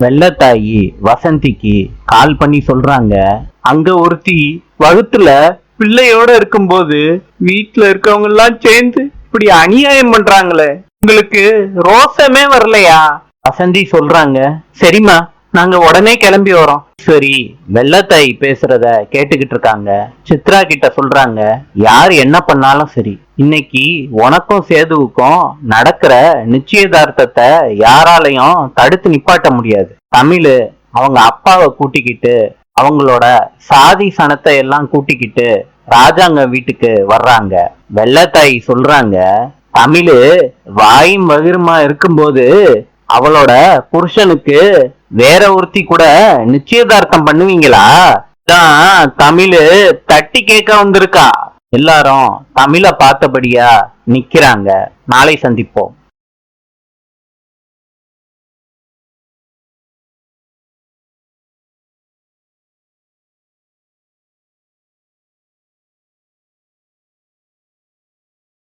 வெள்ளத்தாயி வசந்திக்கு கால் பண்ணி சொல்றாங்க, அங்க ஒருத்தி வகுத்துல பிள்ளையோட இருக்கும்போது வீட்டுல இருக்கவங்க எல்லாம் சேர்ந்து இப்படி அநியாயம் பண்றாங்களே, உங்களுக்கு ரோசமே வரலையா? வசந்தி சொல்றாங்க, சரிம்மா, நாங்க உடனே கிளம்பி வரோம். சரி, வெள்ளத்தாய் பேசுறத கேட்டுக்கிட்டு இருக்காங்க. சித்ரா கிட்ட சொல்றாங்க, யார் என்ன பண்ணாலும் சரி, இன்னைக்கு உனக்கும் சேதுவுக்கும் நடக்கிற நிச்சயதார்த்தத்தை யாராலையும் தடுத்து நிப்பாட்ட முடியாது. தமிழ் அவங்க அப்பாவை கூட்டிக்கிட்டு அவங்களோட சாதி சனத்தை எல்லாம் கூட்டிக்கிட்டு ராஜாங்க வீட்டுக்கு வர்றாங்க. வெள்ளத்தாய் சொல்றாங்க, தமிழ் வாயும் வகிரமா இருக்கும்போது அவளோட புருஷனுக்கு வேற ஒருத்தி கூட நிச்சயதார்த்தம் பண்ணுவீங்களா? தான் தமிழ் தட்டி கேட்க வந்திருக்கா. எல்லாரும் தமிழை பார்த்தபடியா நிக்கிறாங்க. நாளை சந்திப்போம்.